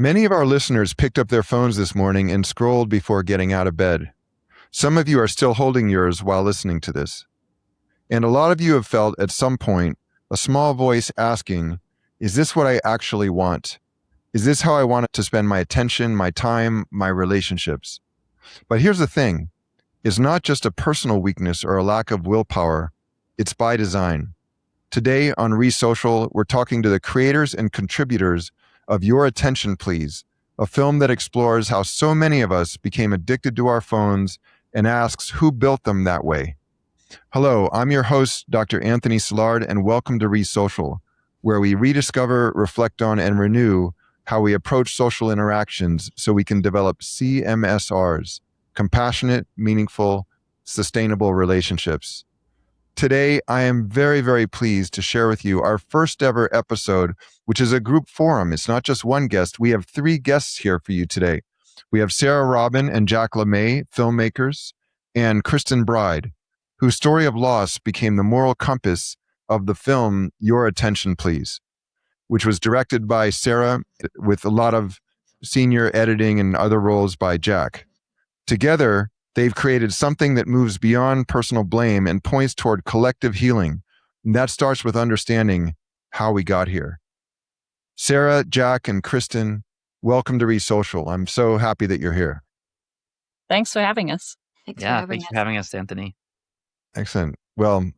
Many of our listeners picked up their phones this morning and scrolled before getting out of bed. Some of you are still holding yours while listening to this. And a lot of you have felt at some point a small voice asking, is this what I actually want? Is this how I want to spend my attention, my time, my relationships? But here's the thing. It's not just a personal weakness or a lack of willpower. It's by design. Today on ReSocial, we're talking to the creators and contributors of Your Attention Please, a film that explores how so many of us became addicted to our phones and asks who built them that way. Hello, I'm your host, Dr. Anthony Silard, and welcome to ReSocial, where we rediscover, reflect on, and renew how we approach social interactions so we can develop CMSRs, compassionate, meaningful, sustainable relationships. Today, I am very, very pleased to share with you our first ever episode, which is a group forum. It's not just one guest. We have three guests here for you today. We have Sarah Robin and Jack LeMay, filmmakers, and Kristen Bride, whose story of loss became the moral compass of the film Your Attention Please, which was directed by Sarah with a lot of senior editing and other roles by Jack. Together, they've created something that moves beyond personal blame and points toward collective healing. And that starts with understanding how we got here. Sarah, Jack, and Kristen, welcome to ReSocial. I'm so happy that you're here. Thanks for having us. Thanks for having us, Anthony. Excellent. Well,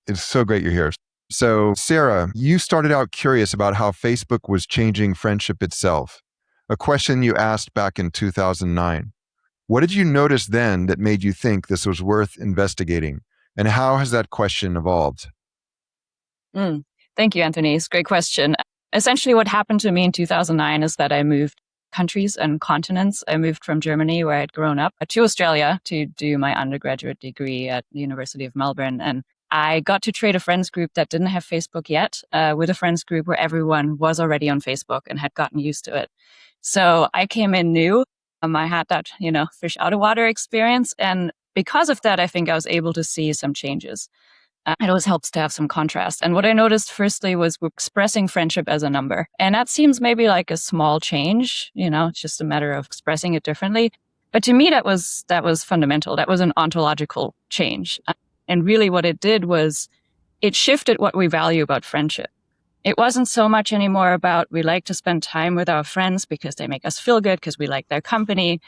it's so great you're here. So, Sarah, you started out curious about how Facebook was changing friendship itself, a question you asked back in 2009. What did you notice then that made you think this was worth investigating? And how has that question evolved? Thank you, Anthony. It's a great question. Essentially, what happened to me in 2009 is that I moved countries and continents. I moved from Germany, where I'd grown up, to Australia to do my undergraduate degree at the University of Melbourne. And I got to trade a friends group that didn't have Facebook yet with a friends group where everyone was already on Facebook and had gotten used to it. So I came in new. I had that, fish out of water experience. And because of that, I think I was able to see some changes. It always helps to have some contrast. And what I noticed firstly was we're expressing friendship as a number. And that seems maybe like a small change, it's just a matter of expressing it differently. But to me, that was fundamental. That was an ontological change. And really what it did was it shifted what we value about friendship. It wasn't so much anymore about we like to spend time with our friends because they make us feel good, because we like their company.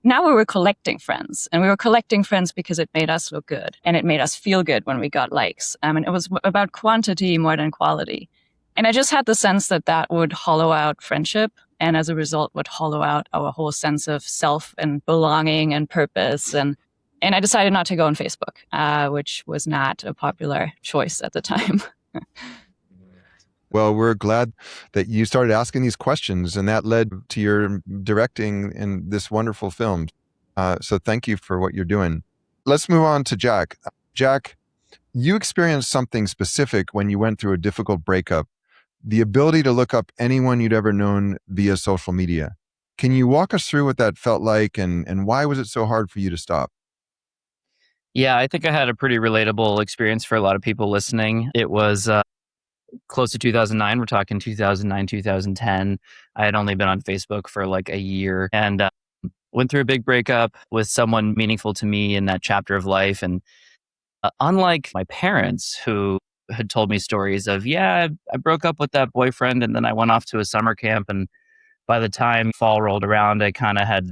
Now we were collecting friends, and we were collecting friends because it made us look good and it made us feel good when we got likes. And it was about quantity more than quality. And I just had the sense that that would hollow out friendship, and as a result would hollow out our whole sense of self and belonging and purpose. And I decided not to go on Facebook, which was not a popular choice at the time. Well, we're glad that you started asking these questions, and that led to your directing in this wonderful film. So thank you for what you're doing. Let's move on to Jack. Jack, you experienced something specific when you went through a difficult breakup, the ability to look up anyone you'd ever known via social media. Can you walk us through what that felt like, and why was it so hard for you to stop? Yeah, I think I had a pretty relatable experience for a lot of people listening. It was close to 2009. We're talking 2009, 2010. I had only been on Facebook for like a year and went through a big breakup with someone meaningful to me in that chapter of life. And unlike my parents who had told me stories of, I broke up with that boyfriend and then I went off to a summer camp. And by the time fall rolled around, I kind of had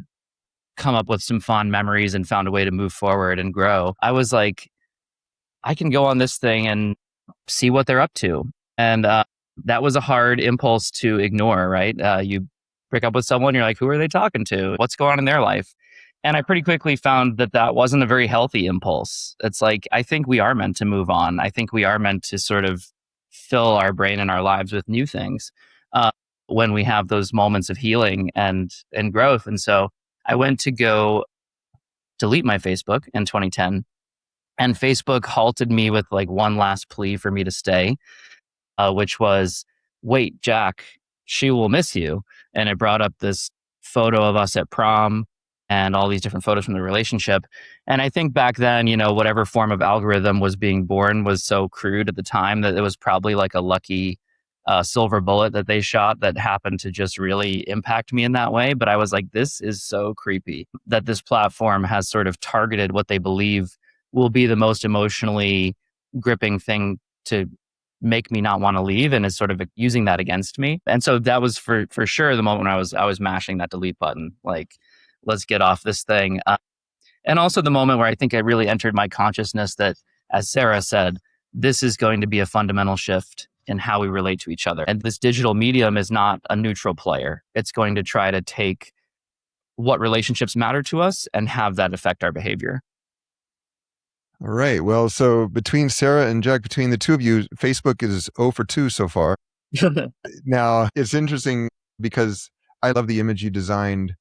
come up with some fond memories and found a way to move forward and grow. I was like, I can go on this thing and see what they're up to. And that was a hard impulse to ignore, right? You break up with someone, you're like, who are they talking to? What's going on in their life? And I pretty quickly found that that wasn't a very healthy impulse. It's like, I think we are meant to move on. I think we are meant to sort of fill our brain and our lives with new things when we have those moments of healing and growth. And so I went to go delete my Facebook in 2010. And Facebook halted me with like one last plea for me to stay. Which was, wait, Jack, she will miss you. And it brought up this photo of us at prom and all these different photos from the relationship. And I think back then, whatever form of algorithm was being born was so crude at the time that it was probably like a lucky silver bullet that they shot that happened to just really impact me in that way. But I was like, this is so creepy that this platform has sort of targeted what they believe will be the most emotionally gripping thing to make me not want to leave, and is sort of using that against me. And so that was for sure the moment when I was mashing that delete button, like, let's get off this thing. And also the moment where I think I really entered my consciousness that, as Sarah said, this is going to be a fundamental shift in how we relate to each other. And this digital medium is not a neutral player. It's going to try to take what relationships matter to us and have that affect our behavior. All right. Well, so between Sarah and Jack, between the two of you, Facebook is 0 for 2 so far. Now, it's interesting because I love the image you designed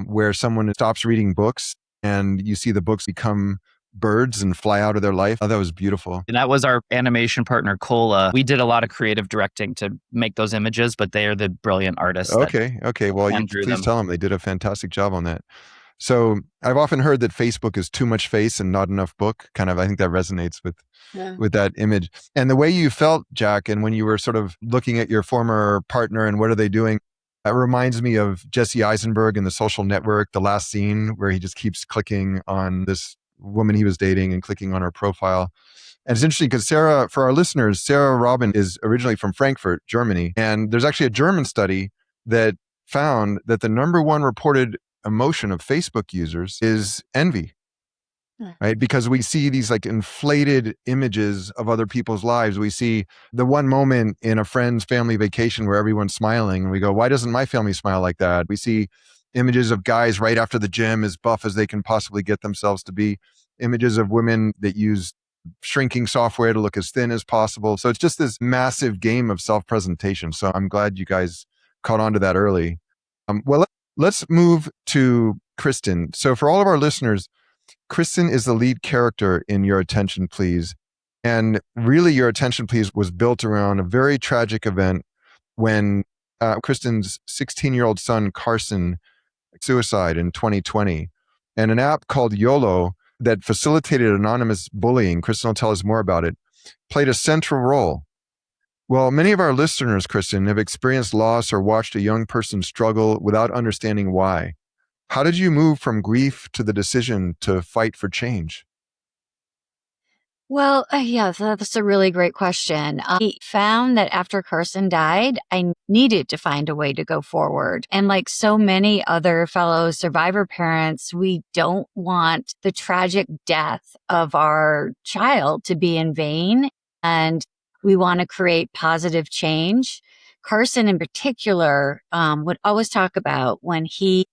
where someone stops reading books and you see the books become birds and fly out of their life. Oh, that was beautiful. And that was our animation partner, Cola. We did a lot of creative directing to make those images, but they are the brilliant artists. Okay. Well, you please tell them they did a fantastic job on that. So I've often heard that Facebook is too much face and not enough book. Kind of, I think that resonates with that image. And the way you felt, Jack, and when you were sort of looking at your former partner and what are they doing, that reminds me of Jesse Eisenberg in The Social Network, the last scene where he just keeps clicking on this woman he was dating and clicking on her profile. And it's interesting because Sarah, for our listeners, Sarah Robin is originally from Frankfurt, Germany. And there's actually a German study that found that the number one reported emotion of Facebook users is envy, right? Because we see these like inflated images of other people's lives. We see the one moment in a friend's family vacation where everyone's smiling and we go, why doesn't my family smile like that? We see images of guys right after the gym as buff as they can possibly get themselves to be, images of women that use shrinking software to look as thin as possible. So it's just this massive game of self-presentation. So I'm glad you guys caught on to that early. Well, let's move to Kristen. So for all of our listeners, Kristen is the lead character in Your Attention Please. And really, Your Attention Please was built around a very tragic event when Kristen's 16-year-old son, Carson, suicide in 2020. And an app called YOLO that facilitated anonymous bullying, Kristen will tell us more about it, played a central role. Well, many of our listeners, Kristen, have experienced loss or watched a young person struggle without understanding why. How did you move from grief to the decision to fight for change? Well, yeah, that's a really great question. I found that after Carson died, I needed to find a way to go forward. And like so many other fellow survivor parents, we don't want the tragic death of our child to be in vain. And we want to create positive change. Carson in particular would always talk about when he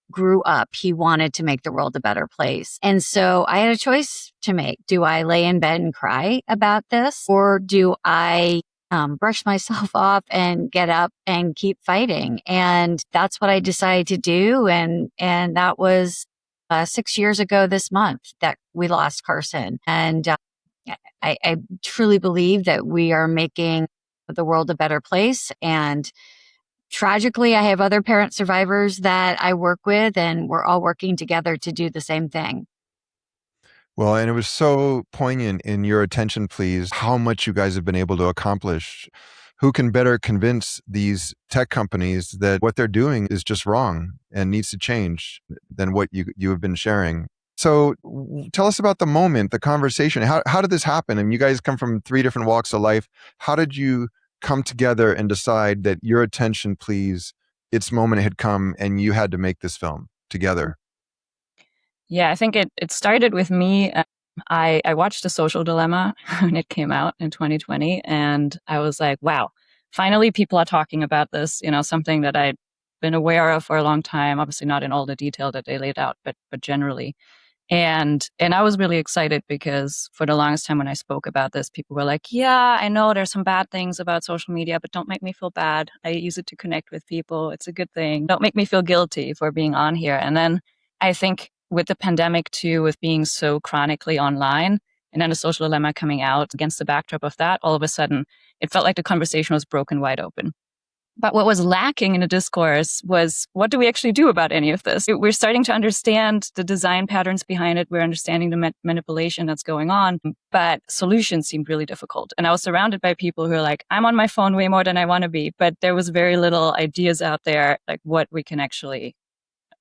grew up, he wanted to make the world a better place. And so I had a choice to make. Do I lay in bed and cry about this? Or do I brush myself off and get up and keep fighting? And that's what I decided to do. And that was 6 years ago this month that we lost Carson. And I truly believe that we are making the world a better place. And tragically, I have other parent survivors that I work with, and we're all working together to do the same thing. Well, and it was so poignant in Your Attention Please, how much you guys have been able to accomplish. Who can better convince these tech companies that what they're doing is just wrong and needs to change than what you have been sharing? So tell us about the moment, the conversation. How did this happen? And you guys come from 3 different walks of life. How did you come together and decide that Your Attention Please, its moment had come and you had to make this film together? Yeah, I think it started with me. I watched The Social Dilemma when it came out in 2020, and I was like, wow, finally people are talking about this, something that I'd been aware of for a long time, obviously not in all the detail that they laid out, but generally. And I was really excited because for the longest time when I spoke about this, people were like, yeah, I know there's some bad things about social media, but don't make me feel bad. I use it to connect with people. It's a good thing. Don't make me feel guilty for being on here. And then I think with the pandemic too, with being so chronically online and then The Social Dilemma coming out against the backdrop of that, all of a sudden it felt like the conversation was broken wide open. But what was lacking in the discourse was, what do we actually do about any of this? We're starting to understand the design patterns behind it. We're understanding the manipulation that's going on, but solutions seemed really difficult. And I was surrounded by people who are like, I'm on my phone way more than I want to be, but there was very little ideas out there, like what we can actually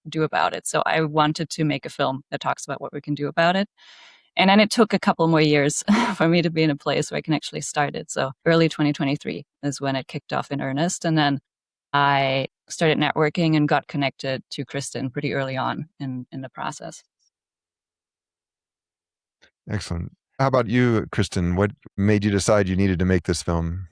do about it. So I wanted to make a film that talks about what we can do about it. And then it took a couple more years for me to be in a place where I can actually start it. So early 2023 is when it kicked off in earnest. And then I started networking and got connected to Kristen pretty early on in the process. Excellent. How about you, Kristen? What made you decide you needed to make this film?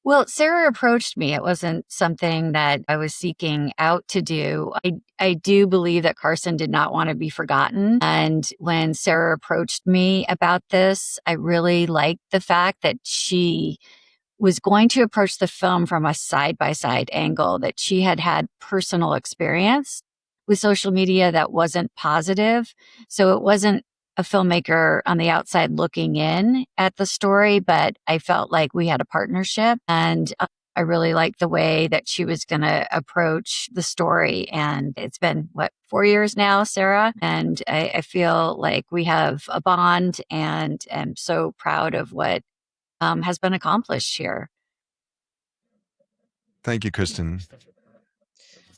Well, Sarah approached me. It wasn't something that I was seeking out to do. I do believe that Carson did not want to be forgotten. And when Sarah approached me about this, I really liked the fact that she was going to approach the film from a side-by-side angle, that she had had personal experience with social media that wasn't positive. So it wasn't a filmmaker on the outside looking in at the story, but I felt like we had a partnership, and I really liked the way that she was going to approach the story. And it's been, 4 years now, Sarah? And I feel like we have a bond, and am so proud of what has been accomplished here. Thank you, Kristen.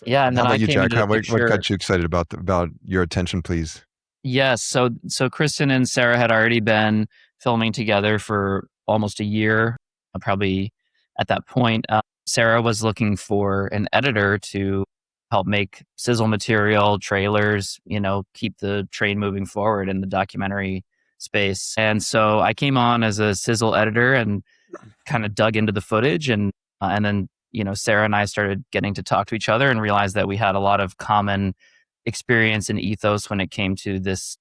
Yeah, and How then I about you, came Jack? into the What picture. got you excited about your attention, please? Yes. So Kristen and Sarah had already been filming together for almost a year. Probably at that point, Sarah was looking for an editor to help make sizzle material, trailers, keep the train moving forward in the documentary space. And so I came on as a sizzle editor and kind of dug into the footage, and then Sarah and I started getting to talk to each other and realized that we had a lot of common experience and ethos when it came to this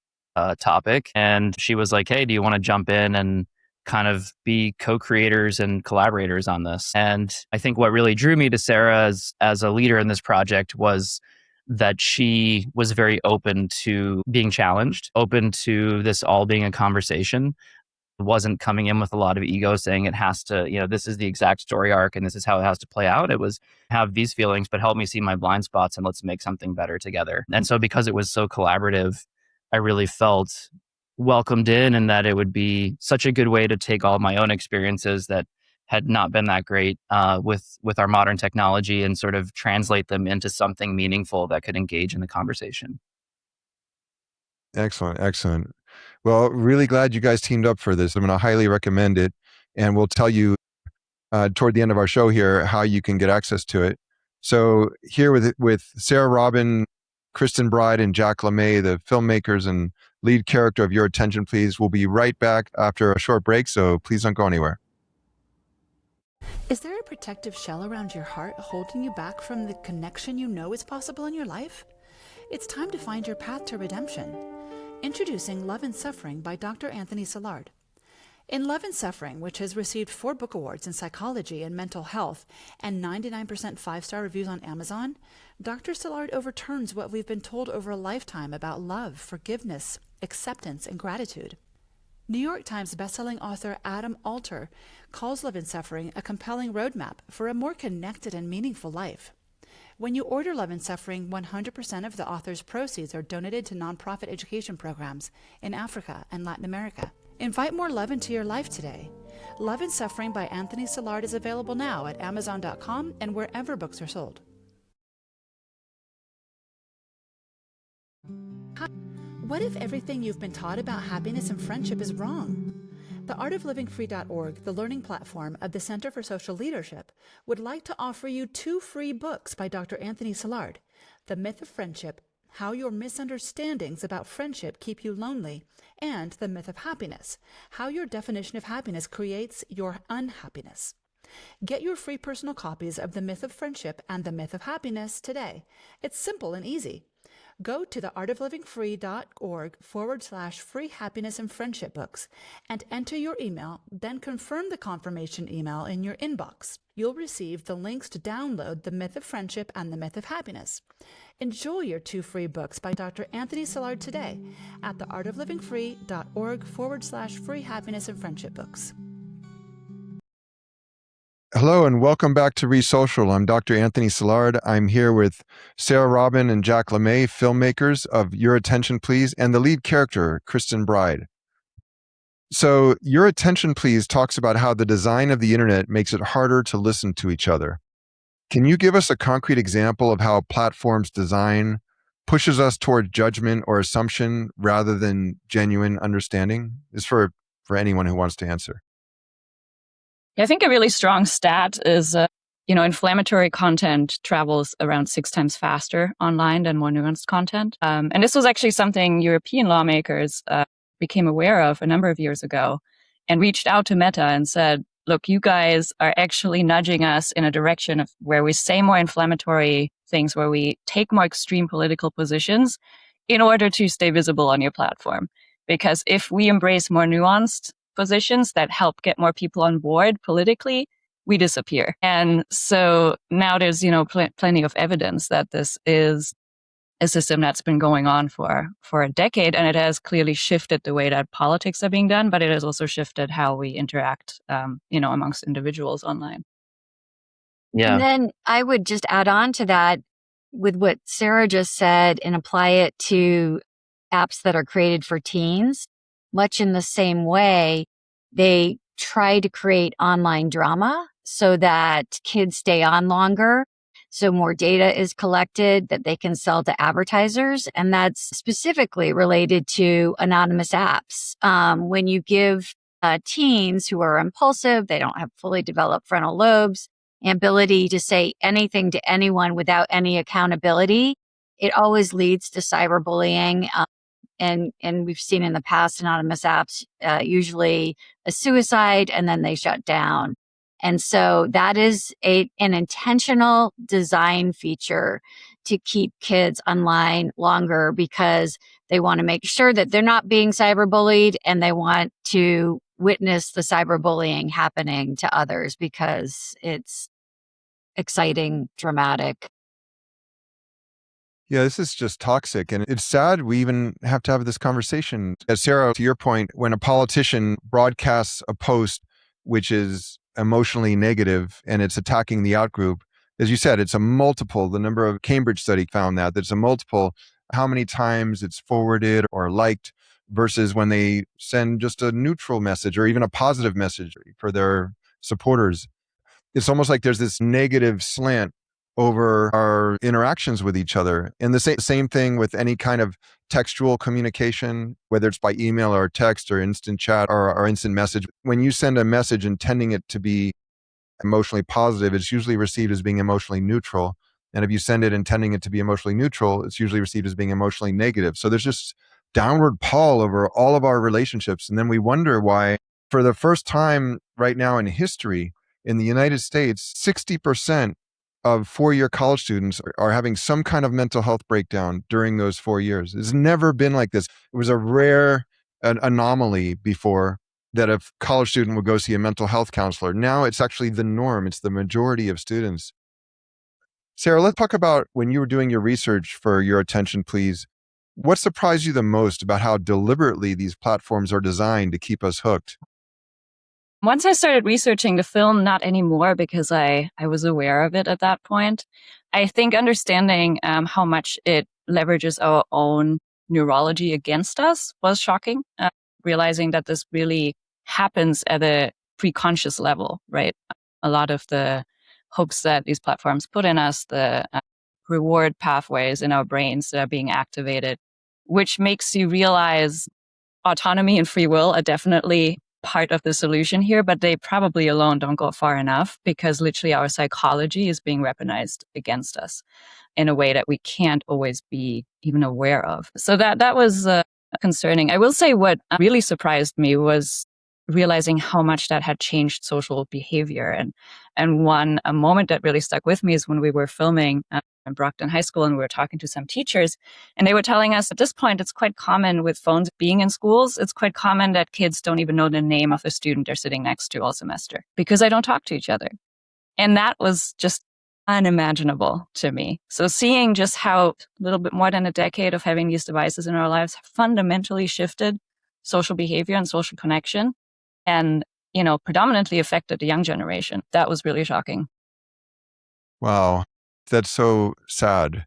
topic. And she was like, hey, do you want to jump in and kind of be co-creators and collaborators on this? And I think what really drew me to Sarah as a leader in this project was that she was very open to being challenged, open to this all being a conversation. Wasn't coming in with a lot of ego saying it has to, this is the exact story arc and this is how it has to play out. It was, have these feelings, but help me see my blind spots and let's make something better together. And so because it was so collaborative, I really felt welcomed in, and that it would be such a good way to take all my own experiences that had not been that great with our modern technology and sort of translate them into something meaningful that could engage in the conversation. Excellent, excellent. Well, really glad you guys teamed up for this. I'm going to highly recommend it, and we'll tell you toward the end of our show here how you can get access to it. So here with Sarah Robin, Kristen Bride, and Jack LeMay, the filmmakers and lead character of Your Attention Please. We'll be right back after a short break, so please don't go anywhere. Is there a protective shell around your heart holding you back from the connection you know is possible in your life? It's time to find your path to redemption. Introducing Love and Suffering by Dr. Anthony Silard. In Love and Suffering, which has received 4 book awards in psychology and mental health and 99% 5-star reviews on Amazon, Dr. Silard overturns what we've been told over a lifetime about love, forgiveness, acceptance, and gratitude. New York Times bestselling author Adam Alter calls Love and Suffering a compelling roadmap for a more connected and meaningful life. When you order Love and Suffering, 100% of the author's proceeds are donated to nonprofit education programs in Africa and Latin America. Invite more love into your life today. Love and Suffering by Anthony Silard is available now at Amazon.com and wherever books are sold. What if everything you've been taught about happiness and friendship is wrong? The artoflivingfree.org, the learning platform of the Center for Social Leadership, would like to offer you 2 free books by Dr. Anthony Silard: The Myth of Friendship, How Your Misunderstandings About Friendship Keep You Lonely, and The Myth of Happiness, How Your Definition of Happiness Creates Your Unhappiness. Get your free personal copies of The Myth of Friendship and The Myth of Happiness today. It's simple and easy. Go to theartoflivingfree.org/free happiness and friendship books and enter your email, then confirm the confirmation email in your inbox. You'll receive the links to download The Myth of Friendship and The Myth of Happiness. Enjoy your 2 free books by Dr. Anthony Silard today at theartoflivingfree.org/free happiness and friendship books. Hello and welcome back to ReSocial. I'm Dr. Anthony Silard. I'm here with Sarah Robin and Jack LeMay, filmmakers of Your Attention Please, and the lead character, Kristen Bride. So Your Attention Please talks about how the design of the internet makes it harder to listen to each other. Can you give us a concrete example of how a platform's design pushes us toward judgment or assumption rather than genuine understanding? This is for anyone who wants to answer. I think a really strong stat is, inflammatory content travels around 6 times faster online than more nuanced content. And this was actually something European lawmakers became aware of a number of years ago and reached out to Meta and said, look, you guys are actually nudging us in a direction of where we say more inflammatory things, where we take more extreme political positions in order to stay visible on your platform. Because if we embrace more nuanced positions that help get more people on board politically, we disappear. And so now there's, plenty of evidence that this is a system that's been going on for a decade, and it has clearly shifted the way that politics are being done, but it has also shifted how we interact, amongst individuals online. Yeah. And then I would just add on to that with what Sarah just said and apply it to apps that are created for teens. Much in the same way, they try to create online drama so that kids stay on longer. So more data is collected that they can sell to advertisers. And that's specifically related to anonymous apps. When you give teens who are impulsive, they don't have fully developed frontal lobes, the ability to say anything to anyone without any accountability, it always leads to cyberbullying. And we've seen in the past anonymous apps, usually a suicide, and then they shut down. And so that is an intentional design feature to keep kids online longer because they want to make sure that they're not being cyberbullied, and they want to witness the cyberbullying happening to others because it's exciting, dramatic. Yeah, this is just toxic. And it's sad we even have to have this conversation. As Sarah, to your point, when a politician broadcasts a post which is emotionally negative and it's attacking the outgroup, as you said, it's a multiple. The number of Cambridge study found that it's a multiple, how many times it's forwarded or liked versus when they send just a neutral message or even a positive message for their supporters. It's almost like there's this negative slant over our interactions with each other. And the same thing with any kind of textual communication, whether it's by email or text or instant chat or instant message. When you send a message intending it to be emotionally positive, it's usually received as being emotionally neutral. And if you send it intending it to be emotionally neutral, it's usually received as being emotionally negative. So there's just downward pull over all of our relationships. And then we wonder why, for the first time right now in history, in the United States, 60% of four-year college students are having some kind of mental health breakdown during those 4 years. It's never been like this. It was a rare anomaly before that a college student would go see a mental health counselor. Now it's actually the norm. It's the majority of students. Sarah, let's talk about when you were doing your research for Your Attention Please. What surprised you the most about how deliberately these platforms are designed to keep us hooked? Once I started researching the film, not anymore because I was aware of it at that point. I think understanding how much it leverages our own neurology against us was shocking. Realizing that this really happens at a preconscious level, right? A lot of the hopes that these platforms put in us, the reward pathways in our brains that are being activated, which makes you realize autonomy and free will are definitely part of the solution here, but they probably alone don't go far enough because literally our psychology is being weaponized against us in a way that we can't always be even aware of. So that was concerning. I will say what really surprised me was realizing how much that had changed social behavior. And a moment that really stuck with me is when we were filming in Brockton High School and we were talking to some teachers, and they were telling us at this point, it's quite common with phones being in schools. It's quite common that kids don't even know the name of the student they're sitting next to all semester because they don't talk to each other. And that was just unimaginable to me. So seeing just how a little bit more than a decade of having these devices in our lives fundamentally shifted social behavior and social connection. And predominantly affected the young generation. That was really shocking. Wow, that's so sad.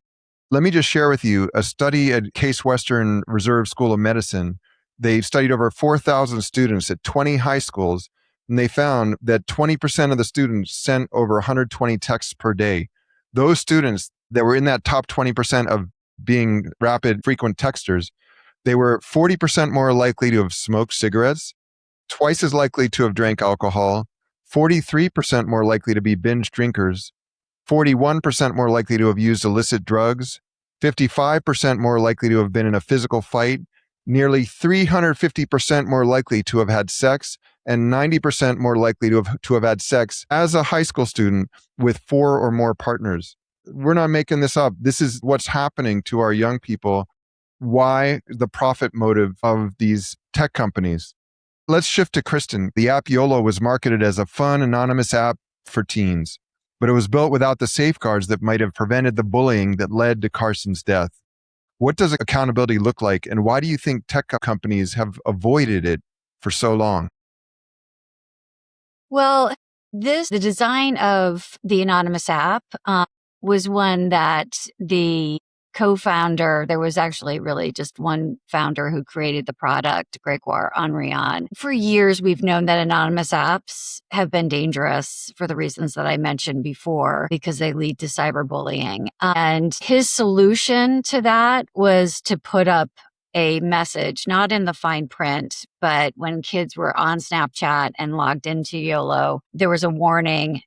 Let me just share with you a study at Case Western Reserve School of Medicine. They studied over 4,000 students at 20 high schools, and they found that 20% of the students sent over 120 texts per day. Those students that were in that top 20% of being rapid, frequent texters, they were 40% more likely to have smoked cigarettes, twice as likely to have drank alcohol, 43% more likely to be binge drinkers, 41% more likely to have used illicit drugs, 55% more likely to have been in a physical fight, nearly 350% more likely to have had sex, and 90% more likely to have had sex as a high school student with 4 or more partners. We're not making this up. This is what's happening to our young people. Why the profit motive of these tech companies? Let's shift to Kristen. The app YOLO was marketed as a fun, anonymous app for teens, but it was built without the safeguards that might have prevented the bullying that led to Carson's death. What does accountability look like, and why do you think tech companies have avoided it for so long? Well, the design of the anonymous app was one that the co-founder, there was actually really just one founder who created the product, Gregoire Henrion. For years, we've known that anonymous apps have been dangerous for the reasons that I mentioned before, because they lead to cyberbullying. And his solution to that was to put up a message, not in the fine print, but when kids were on Snapchat and logged into YOLO, there was a warning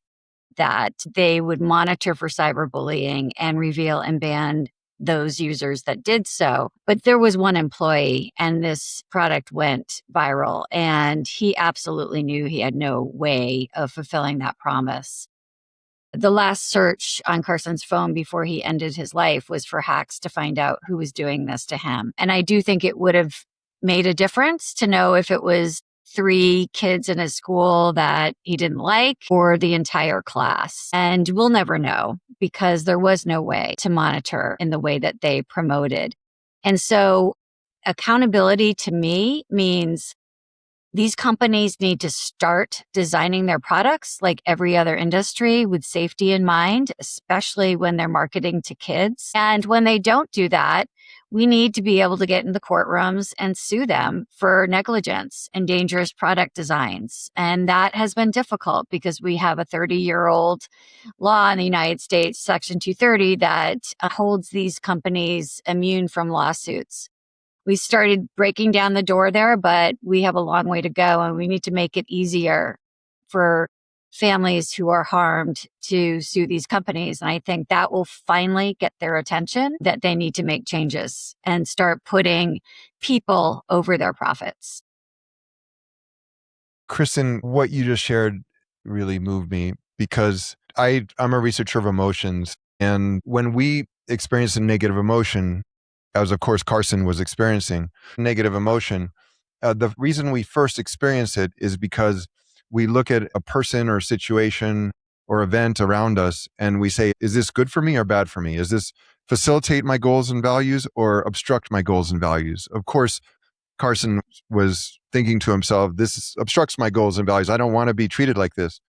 that they would monitor for cyberbullying and reveal and ban those users that did so. But there was one employee, and this product went viral, and he absolutely knew he had no way of fulfilling that promise. The last search on Carson's phone before he ended his life was for hacks to find out who was doing this to him. And I do think it would have made a difference to know if it was 3 kids in his school that he didn't like or the entire class. And we'll never know because there was no way to monitor in the way that they promoted. And so accountability to me means these companies need to start designing their products like every other industry with safety in mind, especially when they're marketing to kids. And when they don't do that, we need to be able to get in the courtrooms and sue them for negligence and dangerous product designs. And that has been difficult because we have a 30-year-old law in the United States, Section 230, that holds these companies immune from lawsuits. We started breaking down the door there, but we have a long way to go, and we need to make it easier for families who are harmed to sue these companies. And I think that will finally get their attention, that they need to make changes and start putting people over their profits. Kristen, what you just shared really moved me because I'm a researcher of emotions. And when we experience a negative emotion, as of course Carson was experiencing negative emotion, the reason we first experience it is because we look at a person or situation or event around us and we say, is this good for me or bad for me? Is this facilitate my goals and values or obstruct my goals and values? Of course, Carson was thinking to himself, this obstructs my goals and values. I don't want to be treated like this.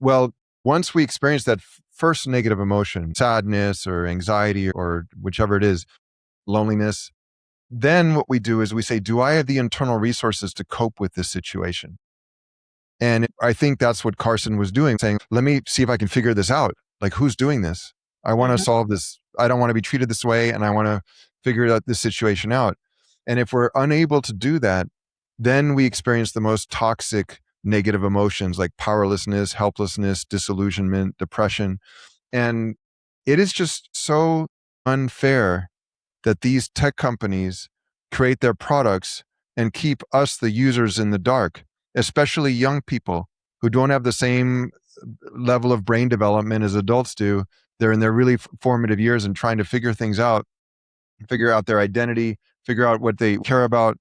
Well, once we experience that first negative emotion, sadness or anxiety or whichever it is, loneliness, then what we do is we say, do I have the internal resources to cope with this situation? And I think that's what Carson was doing, saying, let me see if I can figure this out. Like, who's doing this? I want to solve this. I don't want to be treated this way, and I want to figure out this situation out. And if we're unable to do that, then we experience the most toxic negative emotions like powerlessness, helplessness, disillusionment, depression. And it is just so unfair that these tech companies create their products and keep us, the users, in the dark, especially young people who don't have the same level of brain development as adults do. They're in their really formative years and trying to figure things out, figure out their identity, figure out what they care about.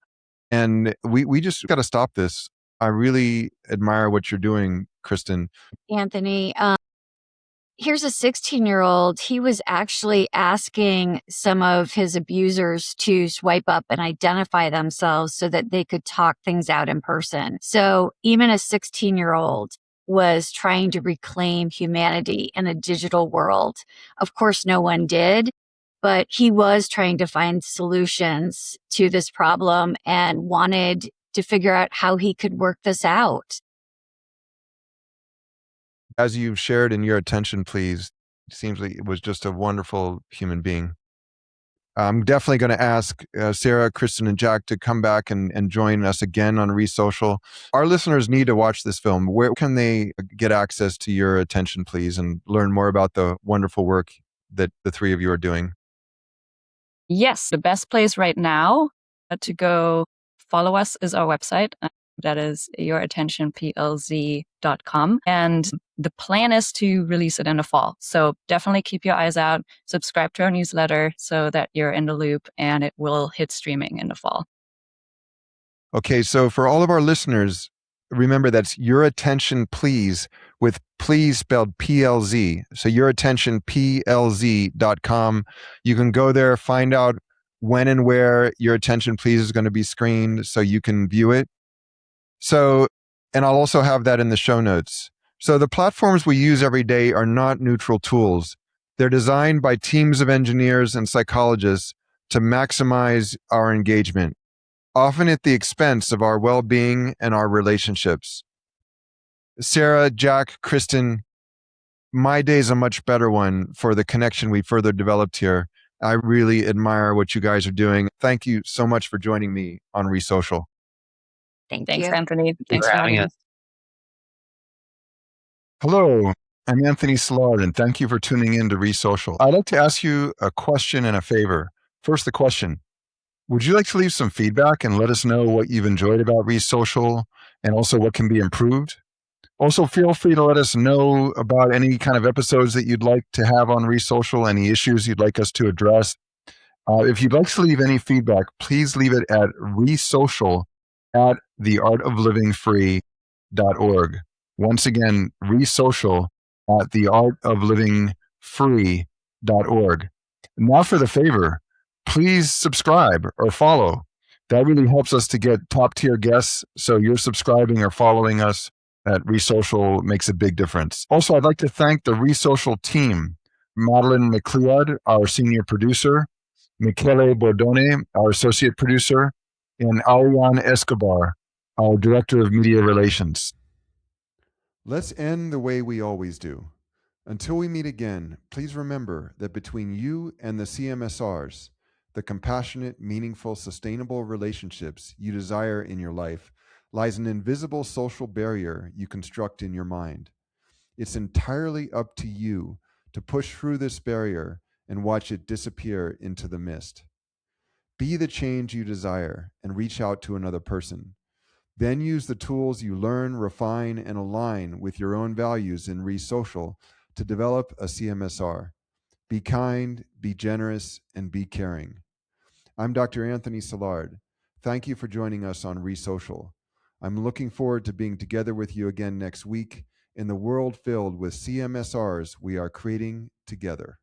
And we just got to stop this. I really admire what you're doing, Kristen. Anthony, Here's a 16-year-old. He was actually asking some of his abusers to swipe up and identify themselves so that they could talk things out in person. So even a 16-year-old was trying to reclaim humanity in a digital world. Of course, no one did, but he was trying to find solutions to this problem and wanted to figure out how he could work this out. As you shared in your attention, please, it seems like it was just a wonderful human being. I'm definitely going to ask Sarah, Kristen, and Jack to come back and join us again on ReSocial. Our listeners need to watch this film. Where can they get access to your attention, please, and learn more about the wonderful work that the three of you are doing? Yes, the best place right now to go follow us is our website. That is yourattentionplz.com. And the plan is to release it in the fall. So definitely keep your eyes out, subscribe to our newsletter so that you're in the loop, and it will hit streaming in the fall. Okay, so for all of our listeners, remember that's Your Attention Please, with please spelled PLZ. So yourattentionplz.com. You can go there, find out when and where Your Attention Please is going to be screened so you can view it. So, and I'll also have that in the show notes. So the platforms we use every day are not neutral tools. They're designed by teams of engineers and psychologists to maximize our engagement, often at the expense of our well-being and our relationships. Sarah, Jack, Kristen, my day's a much better one for the connection we further developed here. I really admire what you guys are doing. Thank you so much for joining me on ReSocial. Thanks, Thanks, you. Anthony. Thanks for for having having us. us. Hello, I'm Anthony Silard, and thank you for tuning in to ReSocial. I'd like to ask you a question and a favor. First, the question. Would you like to leave some feedback and let us know what you've enjoyed about ReSocial and also what can be improved? Also, feel free to let us know about any kind of episodes that you'd like to have on ReSocial, any issues you'd like us to address. If you'd like to leave any feedback, please leave it at resocial@theartoflivingfree.org. Once again, resocial@theartoflivingfree.org. Now for the favor, please subscribe or follow. That really helps us to get top tier guests. So you're subscribing or following us at ReSocial makes a big difference. Also, I'd like to thank the ReSocial team, Madeline McLeod, our senior producer, Michele Bordone, our associate producer, and Ariane Escobar, our director of media relations. Let's end the way we always do. Until we meet again, please remember that between you and the CMSRs, the compassionate, meaningful, sustainable relationships you desire in your life, lies an invisible social barrier you construct in your mind. It's entirely up to you to push through this barrier and watch it disappear into the mist. Be the change you desire and reach out to another person. Then use the tools you learn, refine, and align with your own values in ReSocial to develop a CMSR. Be kind, be generous, and be caring. I'm Dr. Anthony Silard. Thank you for joining us on ReSocial. I'm looking forward to being together with you again next week in the world filled with CMSRs we are creating together.